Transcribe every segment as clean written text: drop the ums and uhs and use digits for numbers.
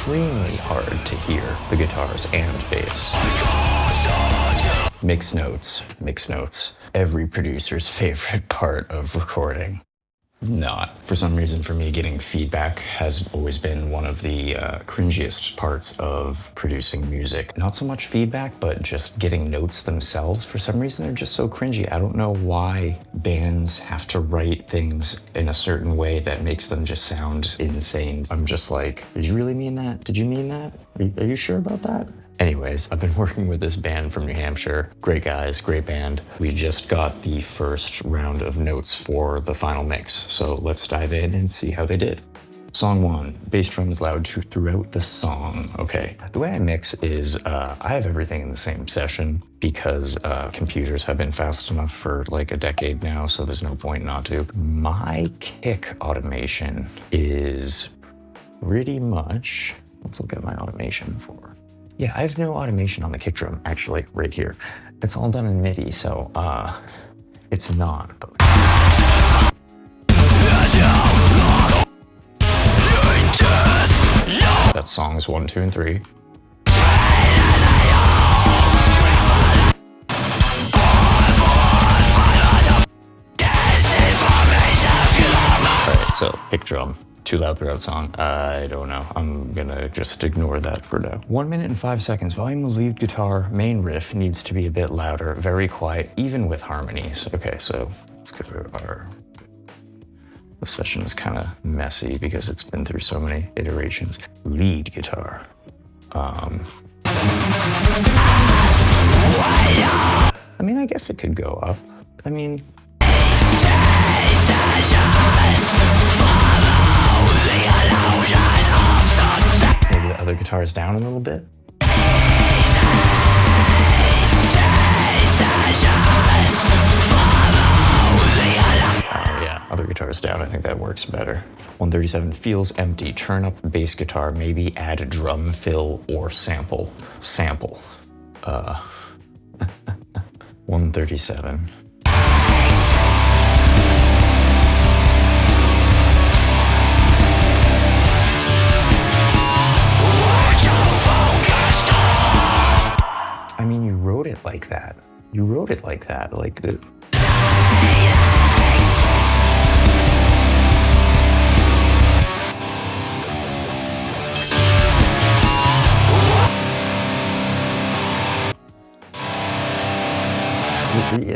extremely hard to hear the guitars and bass. Mix notes, mix notes. Every producer's favorite part of recording. Not. For some reason, for me, getting feedback has always been one of the cringiest parts of producing music. Not so much feedback, but just getting notes themselves. For some reason, they're just so cringy. I don't know why bands have to write things in a certain way that makes them just sound insane. I'm just like, did you really mean that? Did you mean that? Are you sure about that? Anyways, I've been working with this band from New Hampshire. Great guys, great band. We just got the first round of notes for the final mix. So let's dive in and see how they did. Song 1, bass drum is loud throughout the song. Okay, the way I mix is I have everything in the same session because computers have been fast enough for like a decade now, so there's no point not to. My kick automation is pretty much, let's look at my automation for. Yeah, I have no automation on the kick drum, actually, right here. It's all done in MIDI, so it's not. That's songs 1, 2, and 3. Alright, so kick drum. Too loud throughout song. I don't know. I'm gonna just ignore that for now. 1 minute and 5 seconds. Volume of lead guitar. Main riff needs to be a bit louder. Very quiet, even with harmonies. Okay, so let's go to our... The session is kind of messy because it's been through so many iterations. Lead guitar. I mean, I guess it could go up. I mean... Maybe the other guitar is down a little bit. Oh yeah, other guitar is down. I think that works better. 137 feels empty. Turn up bass guitar. Maybe add a drum fill or sample. Sample. 137. I mean, you wrote it like that. You wrote it like that, like the...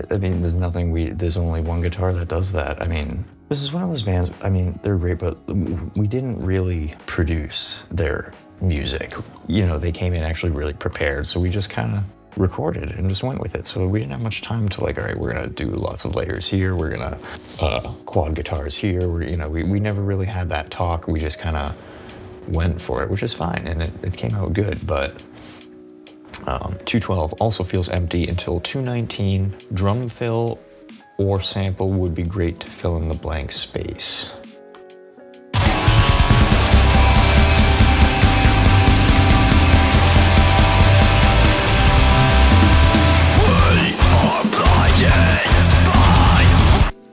I mean, there's nothing there's only one guitar that does that. I mean, this is one of those bands, I mean, they're great, but we didn't really produce their music. You know, they came in actually really prepared, so we just kind of recorded and just went with it. So we didn't have much time to like, all right, we're gonna do lots of layers here, we're gonna quad guitars here. We never really had that talk. We just kind of went for it, which is fine, and it came out good. But 212 also feels empty until 219. Drum fill or sample would be great to fill in the blank space.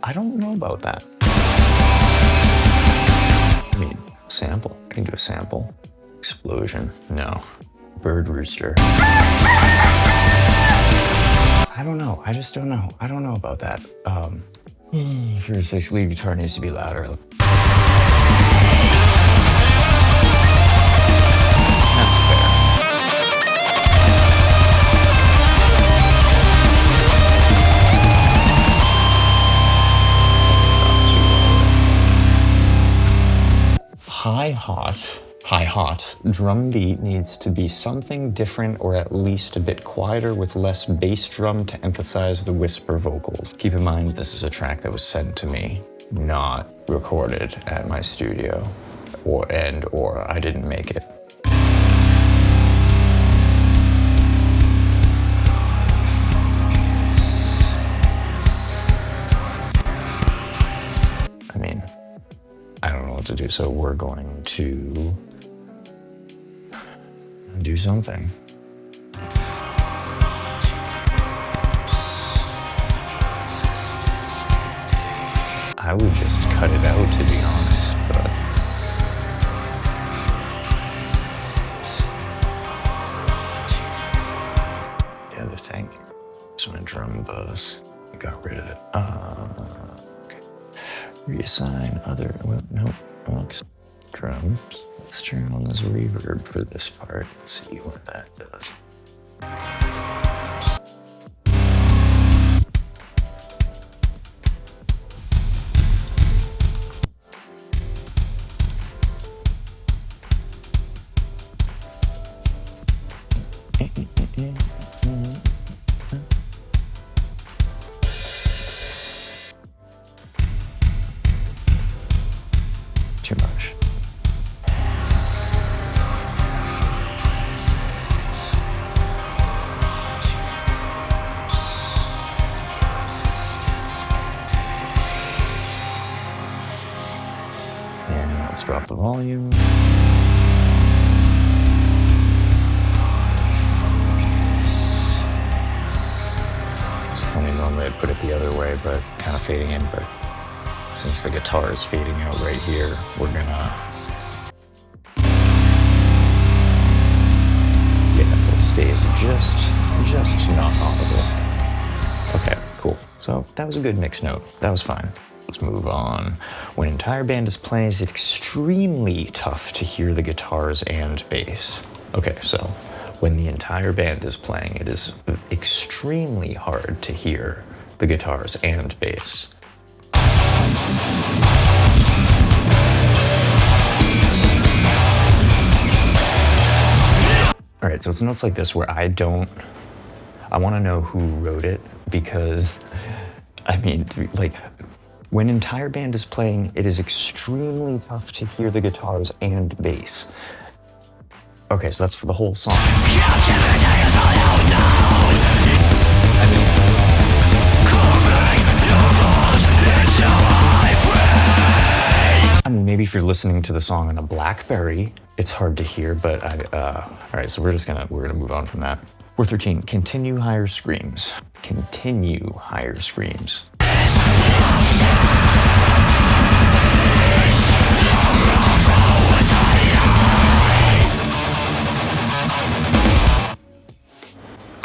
I don't know about that. I mean, sample. I can do a sample. Explosion. No. Bird rooster. I don't know. I just don't know. I don't know about that. For your 6 lead guitar needs to be louder. That's fair. Hi-hat, drum beat needs to be something different or at least a bit quieter with less bass drum to emphasize the whisper vocals. Keep in mind, this is a track that was sent to me, not recorded at my studio, or I didn't make it. I mean, I don't know what to do, so we're going to do something. I would just cut it out, to be honest, but buzz. I got rid of it. Okay. Reassign other, well, no, drums. Let's turn on this reverb for this part and see what that does. Too much. And let's drop the volume. It's funny, normally I'd put it the other way, but kind of fading in, but since the guitar is fading out right here, we're gonna, yeah, so it stays just not audible. Okay, cool. So that was a good mix note. That was fine. Let's move on. When an entire band is playing, it's extremely tough to hear the guitars and bass. Okay, so when the entire band is playing, it is extremely hard to hear the guitars and bass. All right, so it's notes like this where I want to know who wrote it, because, I mean, like, when an entire band is playing, it is extremely tough to hear the guitars and bass. Okay, so that's for the whole song. I mean, maybe if you're listening to the song on a BlackBerry, it's hard to hear, but all right, so we're gonna move on from that. 413, continue higher screams. Continue higher screams.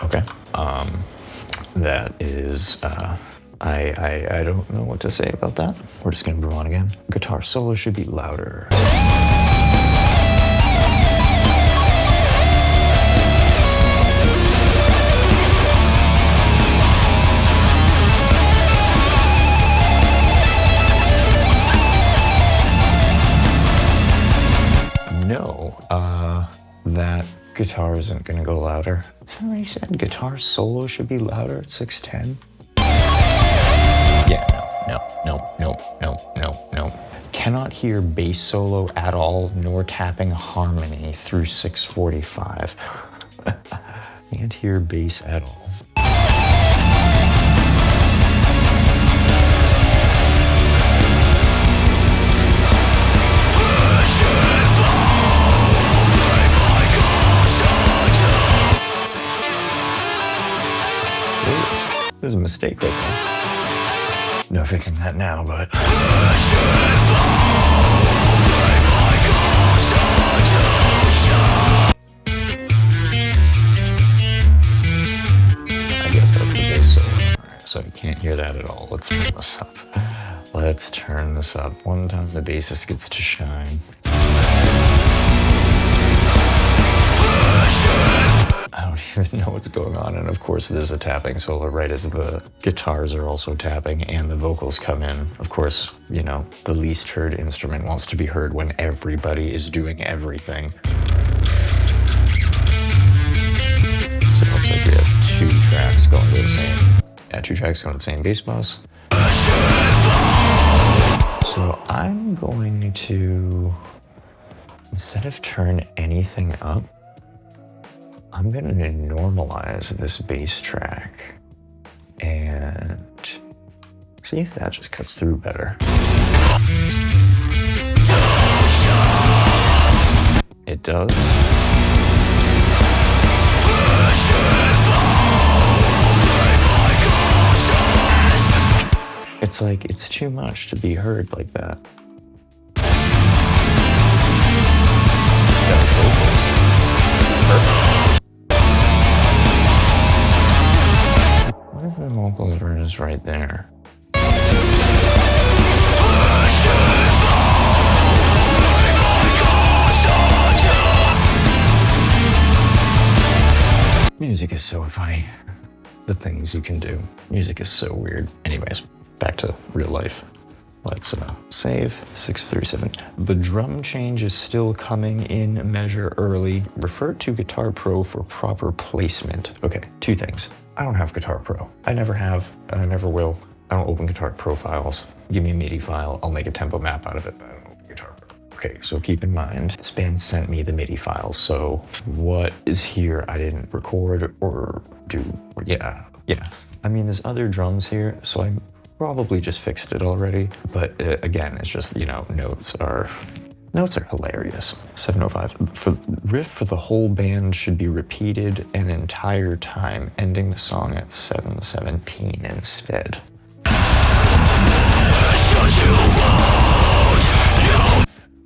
Okay, that is, I don't know what to say about that. We're just gonna move on again. Guitar solo should be louder. No, that guitar isn't gonna go louder. Somebody said guitar solo should be louder at 610. Yeah, no. Cannot hear bass solo at all, nor tapping harmony through 645. Can't hear bass at all. There's a mistake right there. No fixing that now, but... I guess that's the bass solo. Alright, so you can't hear that at all. Let's turn this up. Let's turn this up. One time the bassist gets to shine. I don't even know what's going on, and of course there's a tapping solo right as the guitars are also tapping and the vocals come in. Of course, you know, the least heard instrument wants to be heard when everybody is doing everything. So it looks like we have two tracks going to the same bass bus. So I'm going to, instead of turn anything up, I'm gonna normalize this bass track and see if that just cuts through better. It does. It's like, it's too much to be heard like that. Perfect. was right there. Music is so funny. The things you can do. Music is so weird. Anyways, back to real life. Let's save 637. The drum change is still coming in measure early. Refer to Guitar Pro for proper placement. Okay, two things. I don't have Guitar Pro. I never have, and I never will. I don't open Guitar Pro files. Give me a MIDI file, I'll make a tempo map out of it, but I don't open Guitar Pro. Okay, so keep in mind, this band sent me the MIDI files, so what is here I didn't record or do, yeah. I mean, there's other drums here, so I probably just fixed it already, but again, it's just, you know, notes are hilarious. 705. For riff for the whole band should be repeated an entire time, ending the song at 717 instead.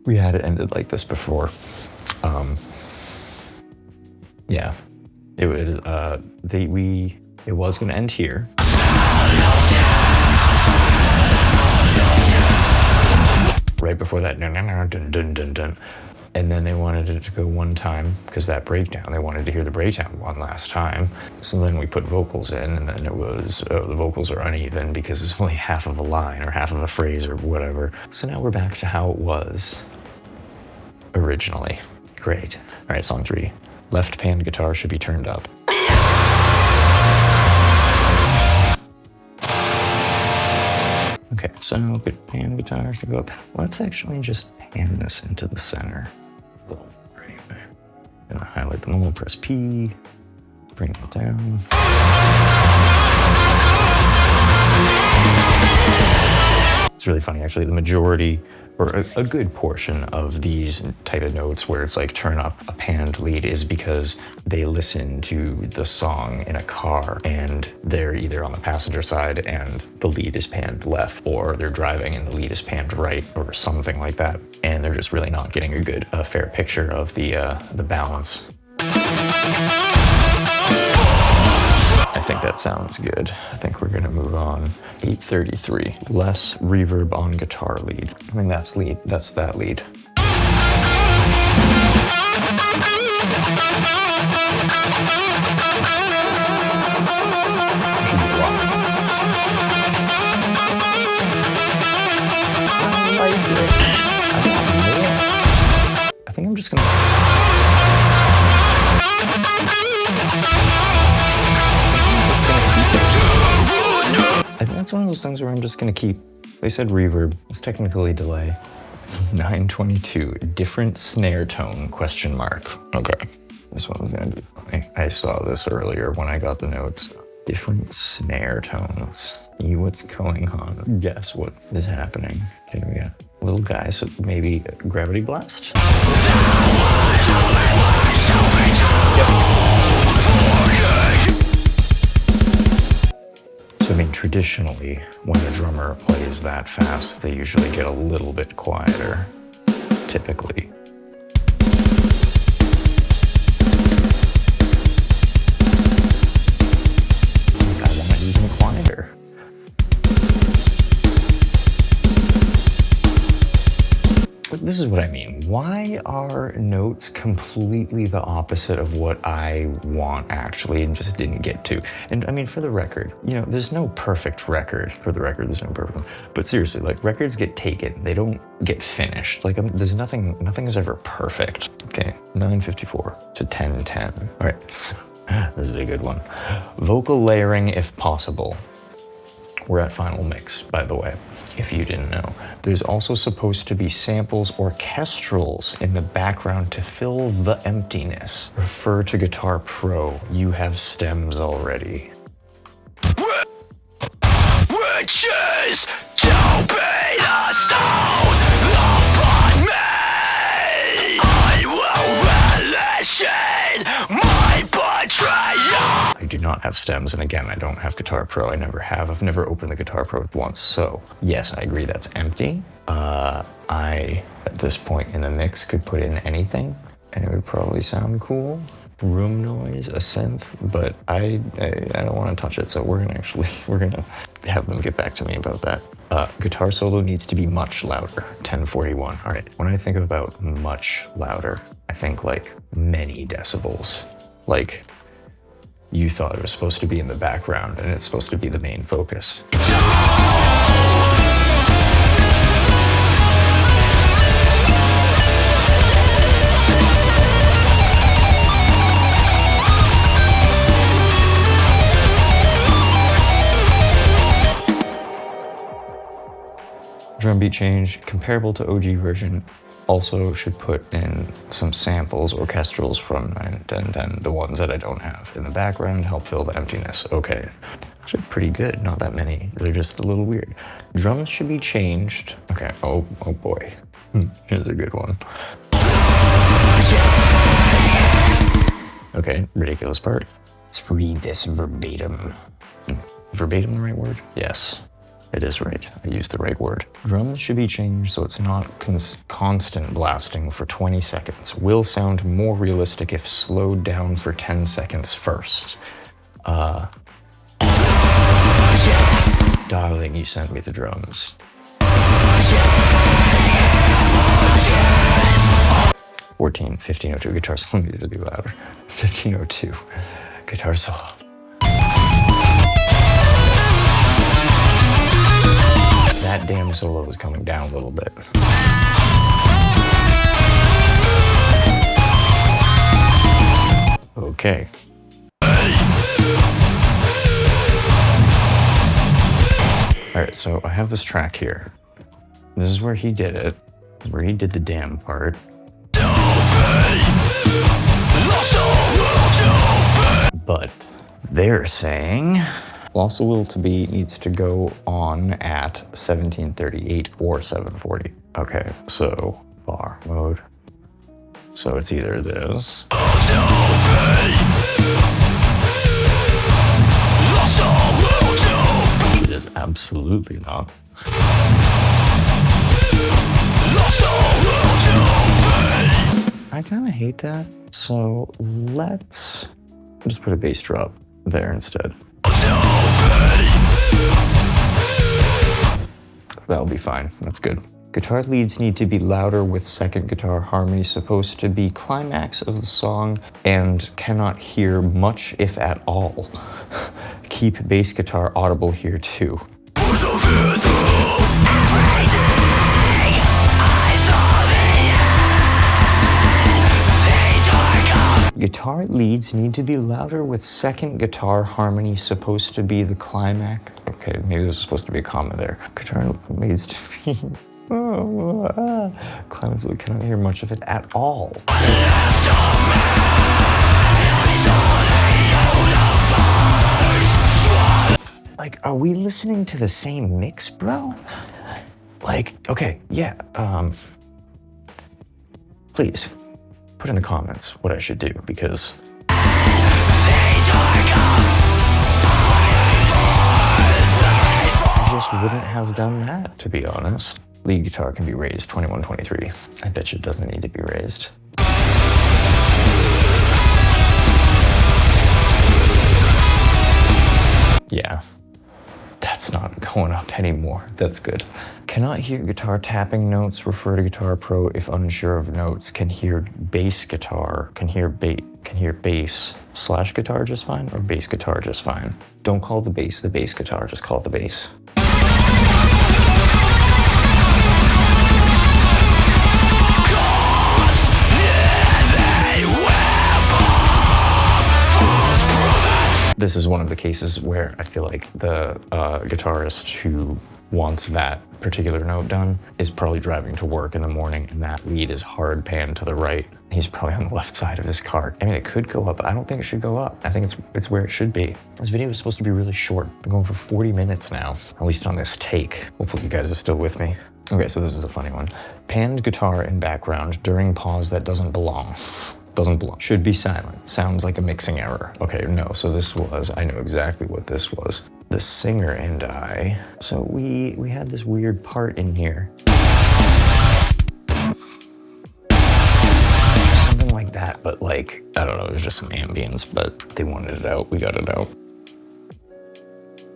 We had it ended like this before. Yeah, it was gonna end here. Right before that, dun, dun, dun, dun. And then they wanted it to go one time, because that breakdown, they wanted to hear the breakdown one last time. So then we put vocals in, and then it was, oh, the vocals are uneven because it's only half of a line or half of a phrase or whatever. So now we're back to how it was originally. Great. All right, song 3. Left pan guitar should be turned up. Okay, so good pan guitar should go up. Let's actually just pan this into the center. A little more anyway. Gonna highlight the normal, press P, bring it down. It's really funny, actually. The majority, or a good portion of these type of notes where it's like turn up a panned lead is because they listen to the song in a car and they're either on the passenger side and the lead is panned left, or they're driving and the lead is panned right, or something like that. And they're just really not getting a good, fair picture of the balance. I think that sounds good. I think we're gonna move on. 833, less reverb on guitar lead. I mean, that's lead, that's that lead. Should be a lot. I like it. I think I'm just gonna... I think that's one of those things where I'm just gonna keep, they said reverb, it's technically delay. 922, different snare tone, question mark. Okay, this one was gonna be funny. I saw this earlier when I got the notes. Different snare tone, let's see what's going on. Guess what is happening. Okay, we got little guy, so maybe Gravity Blast? So I mean, traditionally, when a drummer plays that fast, they usually get a little bit quieter, typically. I want it even quieter. But this is what I mean. Why are notes completely the opposite of what I want actually and just didn't get to? And I mean, for the record, you know, there's no perfect record. For the record, there's no perfect one. But seriously, like, records get taken. They don't get finished. Like, there's nothing is ever perfect. Okay, 954 to 1010. All right, this is a good one. Vocal layering if possible. We're at final mix, by the way, if you didn't know. There's also supposed to be samples or kestrels in the background to fill the emptiness. Refer to Guitar Pro. You have stems already. Witches, don't be the stone upon me. I will relish in my betrayal. I do not have stems, and again, I don't have Guitar Pro. I never have. I've never opened the Guitar Pro once. So yes, I agree that's empty. I, at this point in the mix, could put in anything. and it would probably sound cool. Room noise, a synth, but I don't want to touch it, so we're gonna have them get back to me about that. Guitar solo needs to be much louder. 1041. All right. When I think about much louder, I think like many decibels. Like you thought it was supposed to be in the background, and it's supposed to be the main focus. Drum beat change, comparable to OG version, also should put in some samples, orchestrals from and then the ones that I don't have in the background, help fill the emptiness. Okay, actually pretty good, not that many. They're just a little weird. Drums should be changed. Okay, oh boy, here's a good one. Okay, ridiculous part. Let's read this verbatim. Verbatim the right word? Yes. It is right. I used the right word. Drums should be changed so it's not constant blasting for 20 seconds. Will sound more realistic if slowed down for 10 seconds first. Darling, you sent me the drums. 1502, guitar solo needs to be louder. 1502, guitar solo. That damn solo is coming down a little bit. Okay. All right, so I have this track here. This is where he did it, where he did the damn part. But they're saying Lost the Will to Be needs to go on at 1738 or 740. Okay, so bar mode. So it's either this. It is absolutely not. I kind of hate that. So let's just put a bass drop there instead. That'll be fine. That's good. Guitar leads need to be louder with second guitar harmony supposed to be climax of the song and cannot hear much if at all. Keep bass guitar audible here too. Guitar leads need to be louder with second guitar harmony supposed to be the climax. Okay, maybe there's supposed to be a comma there. Guitar leads to be... climax, we cannot hear much of it at all. Like, are we listening to the same mix, bro? Like, okay, yeah, please. Put in the comments what I should do, because I just wouldn't have done that, to be honest. Lead guitar can be raised 2123. I bet you it doesn't need to be raised. Yeah. That's not going up anymore. That's good. Cannot hear guitar tapping notes. Refer to Guitar Pro if unsure of notes. Can hear bass guitar. Can hear bass / guitar just fine, or bass guitar just fine. Don't call the bass guitar. Just call it the bass. This is one of the cases where I feel like the guitarist who wants that particular note done is probably driving to work in the morning, and that lead is hard panned to the right. He's probably on the left side of his car. I mean, it could go up, but I don't think it should go up. I think it's where it should be. This video is supposed to be really short. I'm going for 40 minutes now, at least on this take. Hopefully you guys are still with me. Okay, so this is a funny one. Panned guitar in background during pause that doesn't belong. Doesn't belong. Should be silent. Sounds like a mixing error. Okay, no, so this was, I know exactly what this was. The singer and I. So we had this weird part in here. Something like but like, I don't know, it was just some ambience, but they wanted it out, we got it out.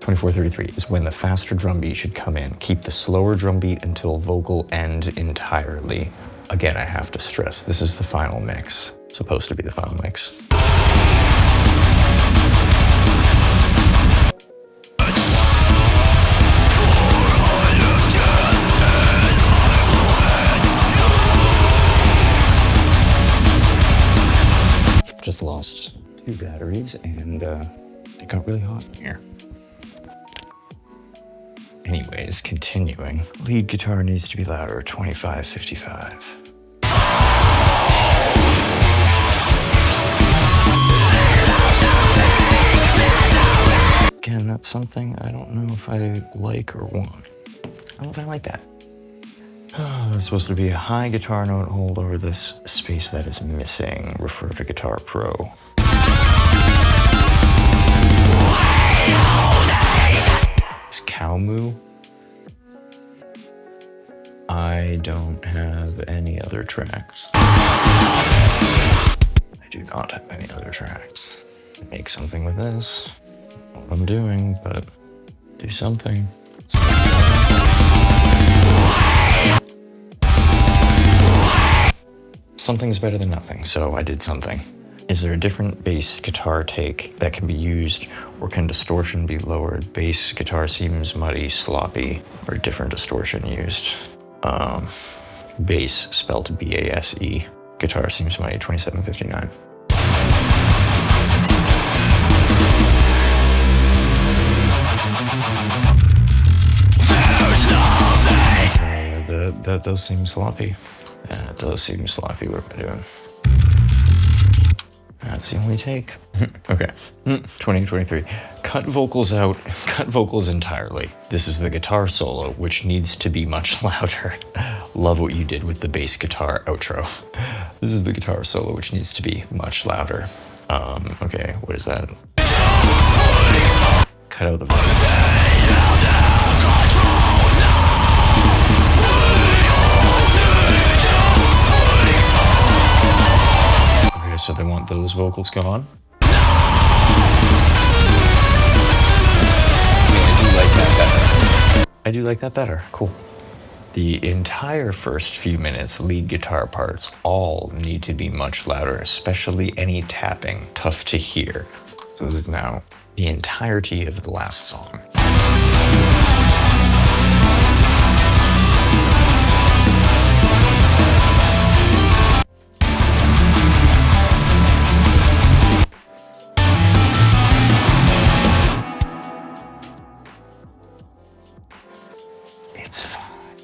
2433 is when the faster drum beat should come in. Keep the slower drum beat until vocal end entirely. Again, I have to stress, this is the final mix. Supposed to be the final mix. Just lost 2 batteries and it got really hot in here. Anyways, continuing. Lead guitar needs to be louder, 2555. Again, that's something I don't know if I like or want. I don't know if I like that. It's supposed to be a high guitar note hold over this space that is missing. Refer to Guitar Pro. Is cow moo? I don't have any other tracks. I do not have any other tracks. Make something with this. I don't know what I'm doing, but do something. Something's better than nothing, so I did something. Is there a different bass guitar take that can be used, or can distortion be lowered? Bass guitar seems muddy, sloppy, or different distortion used. Bass, spelled B-A-S-E. Guitar seems muddy, 2759. That does seem sloppy. Yeah, it does seem sloppy. What am I doing? That's the only take. Okay. 2023. Cut vocals out. Cut vocals entirely. This is the guitar solo, which needs to be much louder. Love what you did with the bass guitar outro. This is the guitar solo, which needs to be much louder. Okay, what is that? Cut out the vocals. So they want those vocals gone. I do like that better. Cool. The entire first few minutes lead guitar parts all need to be much louder, especially any tapping. Tough to hear. So this is now the entirety of the last song.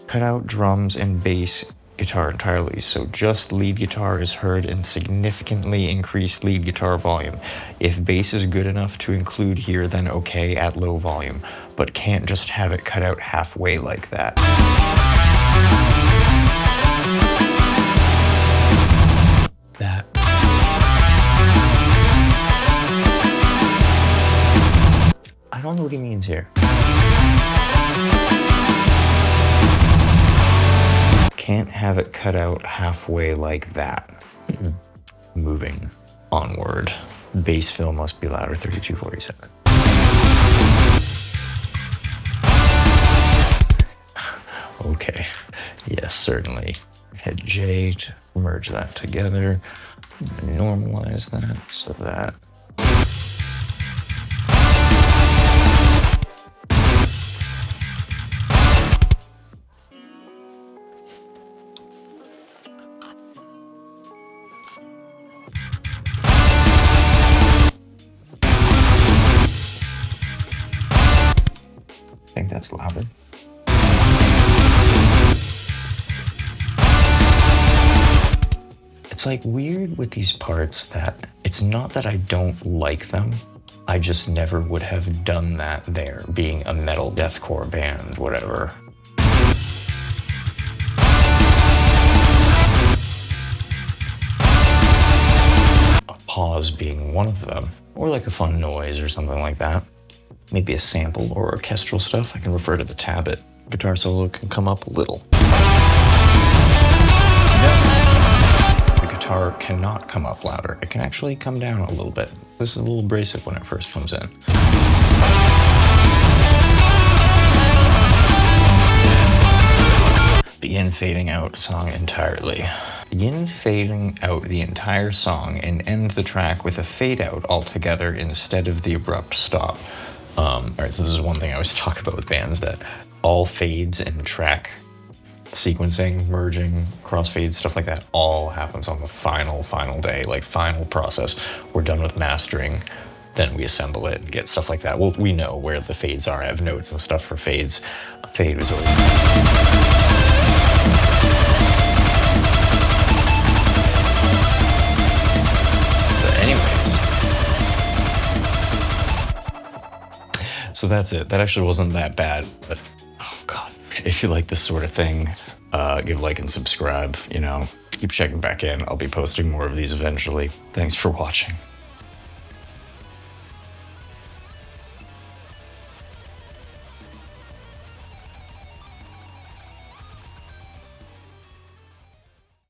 Cut out drums and bass guitar entirely, so just lead guitar is heard and significantly increased lead guitar volume. If bass is good enough to include here, then okay at low volume, but can't just have it cut out halfway like that. I don't know what he means here. Can't have it cut out halfway like that. Moving onward. Bass fill must be louder, 3247. Okay, yes, certainly. Hit J to merge that together. Normalize that so that I think that's louder. It's like weird with these parts that it's not that I don't like them. I just never would have done that there, being a metal deathcore band, whatever. A pause being one of them, or like a fun noise or something like that. Maybe a sample or orchestral stuff. I can refer to the tablet. Guitar solo can come up a little. The guitar guitar cannot come up louder. It can actually come down a little bit. This is a little abrasive when it first comes in. Begin fading out song entirely. Begin fading out the entire song and end the track with a fade out altogether instead of the abrupt stop. All right, so this is one thing I always talk about with bands, that all fades and track sequencing, merging, crossfades, stuff like that, all happens on the final day, like final process. We're done with mastering, then we assemble it and get stuff like that. Well, we know where the fades are. I have notes and stuff for fades. A fade was always... So that's it. That actually wasn't that bad, but oh God, if you like this sort of thing, give a like and subscribe, you know, keep checking back in. I'll be posting more of these eventually. Thanks for watching.